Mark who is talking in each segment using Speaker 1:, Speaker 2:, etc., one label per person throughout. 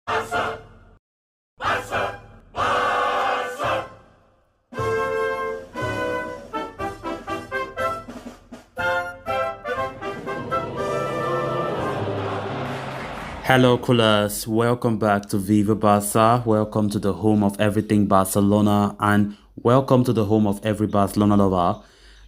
Speaker 1: Barca, Barca, Barca.
Speaker 2: Hello, coolers. Welcome back to Viva Barca. Welcome to the home of everything Barcelona and welcome to the home of every Barcelona lover.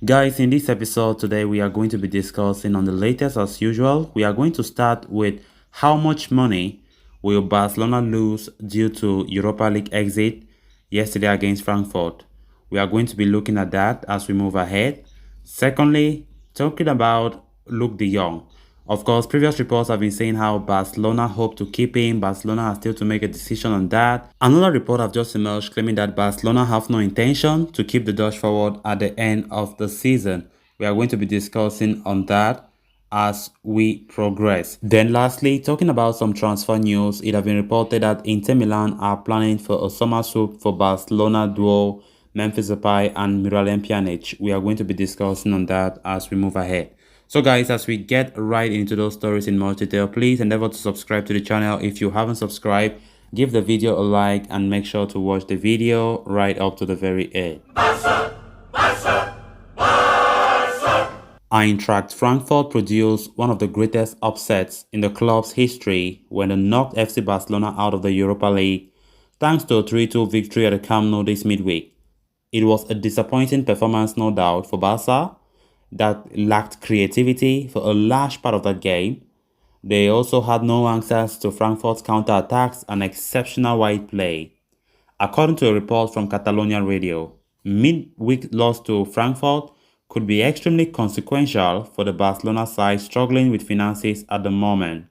Speaker 2: Guys, in this episode today, we are going to be discussing on the latest as usual. We are going to start with how much money will Barcelona lose due to Europa League exit yesterday against Frankfurt. We are going to be looking at that as we move ahead. Secondly, talking about Luuk de Jong. Of course, previous reports have been saying how Barcelona hope to keep him. Barcelona has still to make a decision on that. Another report have just emerged claiming that Barcelona have no intention to keep the Dutch forward at the end of the season. We are going to be discussing on that as we progress. Then lastly, talking about some transfer news, it has been reported that Inter Milan are planning for a summer swap for Barcelona duo Memphis Depay and Miralem Pjanic. We are going to be discussing on that as we move ahead. So guys, as we get right into those stories in more detail, please endeavor to subscribe to the channel if you haven't subscribed. Give the video a like and make sure to watch the video right up to the very end.
Speaker 1: Barca, Barca, Barca.
Speaker 2: Eintracht Frankfurt produced one of the greatest upsets in the club's history when they knocked FC Barcelona out of the Europa League thanks to a 3-2 victory at the Camp Nou this midweek. It was a disappointing performance, no doubt, for Barca that lacked creativity for a large part of that game. They also had no answers to Frankfurt's counter-attacks and exceptional wide play. According to a report from Catalonia Radio, midweek loss to Frankfurt could be extremely consequential for the Barcelona side struggling with finances at the moment.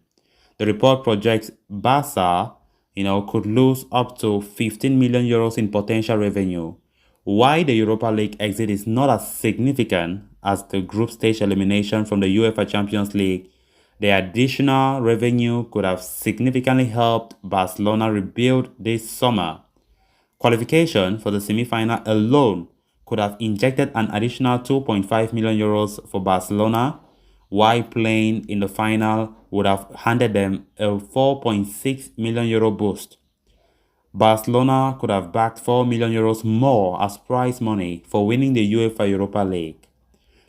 Speaker 2: The report projects Barca, could lose up to 15 million euros in potential revenue. Why the Europa League exit is not as significant as the group stage elimination from the UEFA Champions League, the additional revenue could have significantly helped Barcelona rebuild this summer. Qualification for the semi-final alone could have injected an additional 2.5 million euros for Barcelona, while playing in the final would have handed them a 4.6 million euro boost. Barcelona could have backed 4 million euros more as prize money for winning the UEFA Europa League.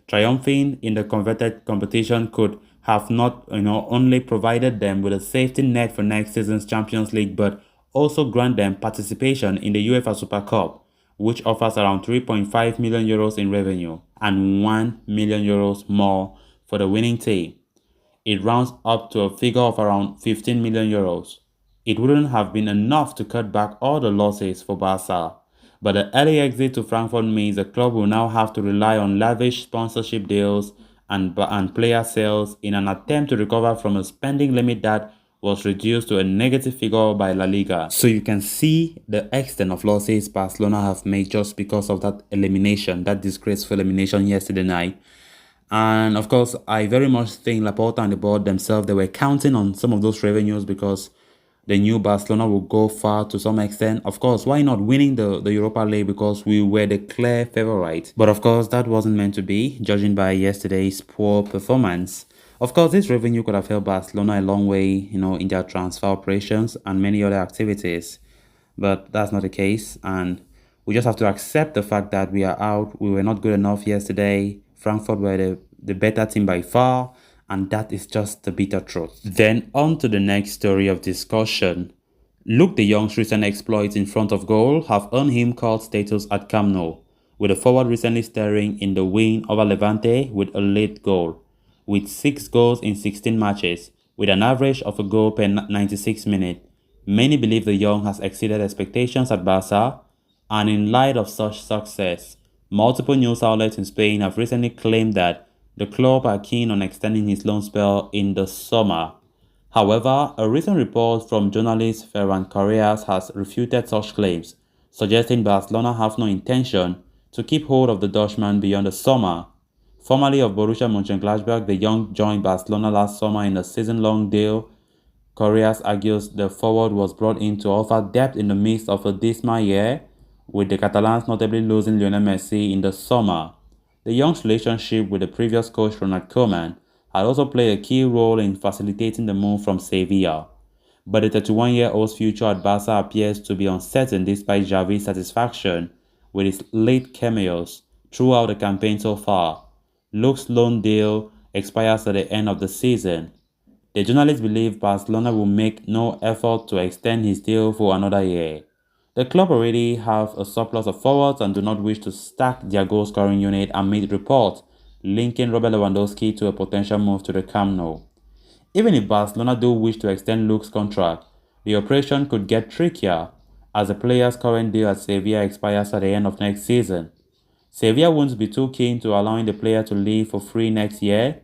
Speaker 2: Triumphing in the converted competition could have not only provided them with a safety net for next season's Champions League, but also grant them participation in the UEFA Super Cup, which offers around 3.5 million euros in revenue and 1 million euros more for the winning team. It rounds up to a figure of around 15 million euros. It wouldn't have been enough to cut back all the losses for Barca, but the early exit to Frankfurt means the club will now have to rely on lavish sponsorship deals and player sales in an attempt to recover from a spending limit that was reduced to a negative figure by La Liga. So you can see the extent of losses Barcelona have made just because of that elimination, that disgraceful elimination yesterday night. And of course, I very much think Laporta and the board themselves, they were counting on some of those revenues because the new Barcelona will go far to some extent. Of course, why not winning the Europa League because we were the clear favorite? But of course, that wasn't meant to be, judging by yesterday's poor performance. Of course, this revenue could have helped Barcelona a long way, in their transfer operations and many other activities. But that's not the case, and we just have to accept the fact that we are out. We were not good enough yesterday. Frankfurt were the better team by far, and that is just the bitter truth. Then on to the next story of discussion. Luuk de Jong's recent exploits in front of goal have earned him cult status at Camp Nou, with the forward recently starring in the win over Levante with a late goal. With 6 goals in 16 matches, with an average of a goal per 96 minutes, many believe de Jong has exceeded expectations at Barca, and in light of such success, multiple news outlets in Spain have recently claimed that the club are keen on extending his loan spell in the summer. However, a recent report from journalist Ferran Correas has refuted such claims, suggesting Barcelona have no intention to keep hold of the Dutchman beyond the summer. Formerly of Borussia Mönchengladbach, de Jong joined Barcelona last summer in a season-long deal. Correas argues the forward was brought in to offer depth in the midst of a dismal year, with the Catalans notably losing Lionel Messi in the summer. De Jong's relationship with the previous coach Ronald Koeman had also played a key role in facilitating the move from Sevilla. but the 31-year-old's future at Barca appears to be uncertain despite Xavi's satisfaction with his late cameos throughout the campaign so far. Luuk's loan deal expires at the end of the season. The journalists believe Barcelona will make no effort to extend his deal for another year. The club already have a surplus of forwards and do not wish to stack their goal-scoring unit amid reports linking Robert Lewandowski to a potential move to the Camp Nou. Even if Barcelona do wish to extend Luuk's contract, the operation could get trickier as the player's current deal at Sevilla expires at the end of next season. Sevilla won't be too keen to allowing the player to leave for free next year,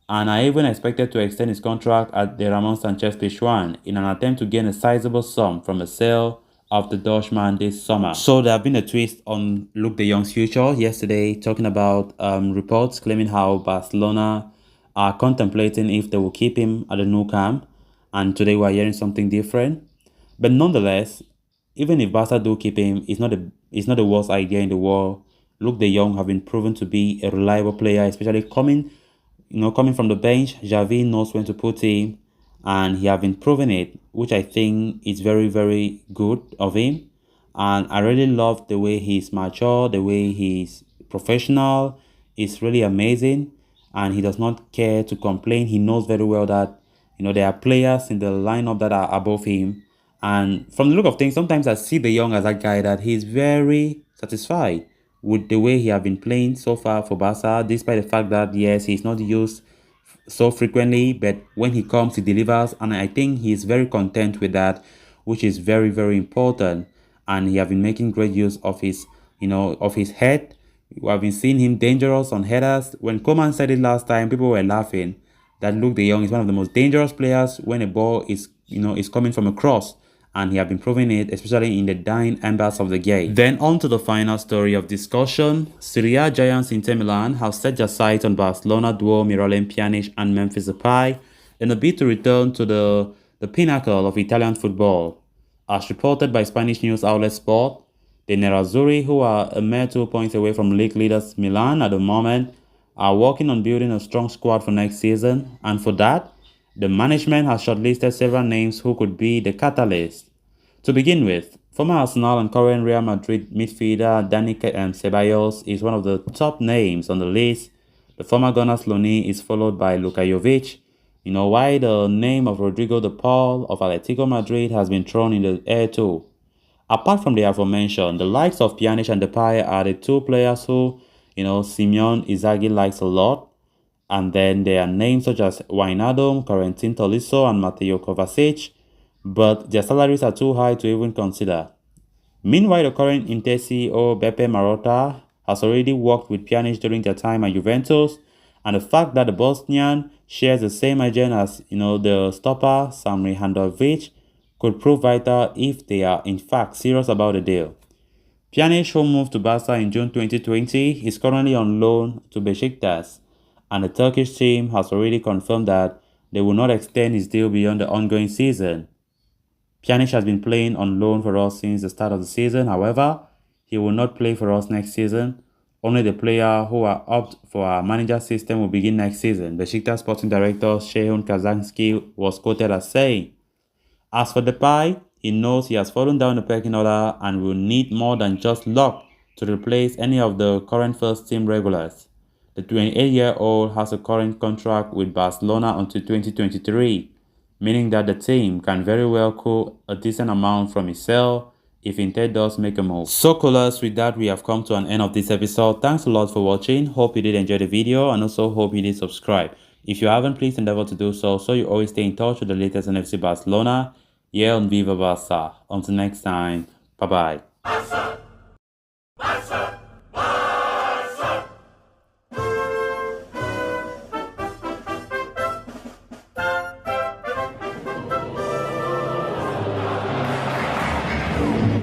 Speaker 2: and are even expected to extend his contract at the Ramon Sanchez Pizjuan in an attempt to gain a sizable sum from a sale of the Dutchman this summer. So there have been a twist on Luuk de Jong's future yesterday, talking about reports claiming how Barcelona are contemplating if they will keep him at the Nou Camp, and today we are hearing something different. But nonetheless, even if Barca do keep him, it's not the worst idea in the world. Luuk de Jong have been proven to be a reliable player, especially coming from the bench. Xavi knows when to put him, and he have been proving it, which I think is very, very good of him. And I really love the way he's mature, the way he's professional. It's really amazing, and he does not care to complain. He knows very well that there are players in the lineup that are above him. And from the look of things, sometimes I see De Jong as that guy that he's very satisfied with the way he have been playing so far for Barca, despite the fact that, yes, he's not used so frequently, but when he comes, he delivers, and I think he's very content with that, which is very, very important. And he have been making great use of his, of his head. We have been seeing him dangerous on headers. When Koeman said it last time, people were laughing that Luuk de Jong is one of the most dangerous players when a ball is coming from a cross, and he have been proving it, especially in the dying embers of the game. Then on to the final story of discussion. Serie A giants Inter Milan have set their sights on Barcelona duo Miralem Pjanic and Memphis Depay in a bid to return to the pinnacle of Italian football. As reported by Spanish news outlet Sport, the Nerazzurri, who are a mere 2 points away from league leaders Milan at the moment, are working on building a strong squad for next season, and for that, the management has shortlisted several names who could be the catalyst. To begin with, former Arsenal and current Real Madrid midfielder Dani Ceballos is one of the top names on the list. The former Gunners loanee is followed by Luka Jovic, while the name of Rodrigo de Paul of Atletico Madrid has been thrown in the air too. Apart from the aforementioned, the likes of Pjanic and Depay are the two players who, Simeone Inzaghi likes a lot. And then there are names such as Wijnaldum, Corentin Tolisso, and Mateo Kovacic, but their salaries are too high to even consider. Meanwhile, the current Inter CEO Beppe Marotta has already worked with Pjanic during their time at Juventus, and the fact that the Bosnian shares the same agenda as the stopper Samir Handanovic could prove vital if they are in fact serious about the deal. Pjanic, who moved to Barca in June 2020, is currently on loan to Besiktas, and the Turkish team has already confirmed that they will not extend his deal beyond the ongoing season. Pjanic has been playing on loan for us since the start of the season. However, he will not play for us next season. Only the player who are opt for our manager system will begin next season. Besiktas sporting director Şenol Kazanski was quoted as saying, "As for Depay, he knows he has fallen down the pecking order and will need more than just luck to replace any of the current first-team regulars. The 28-year-old has a current contract with Barcelona until 2023, meaning that the team can very well coup a decent amount from his sale if Inter does make a move." So callers, with that we have come to an end of this episode. Thanks a lot for watching. Hope you did enjoy the video, and also hope you did subscribe. If you haven't, please endeavor to do so you always stay in touch with the latest on FC Barcelona here on Viva Barca. Until next time, bye bye.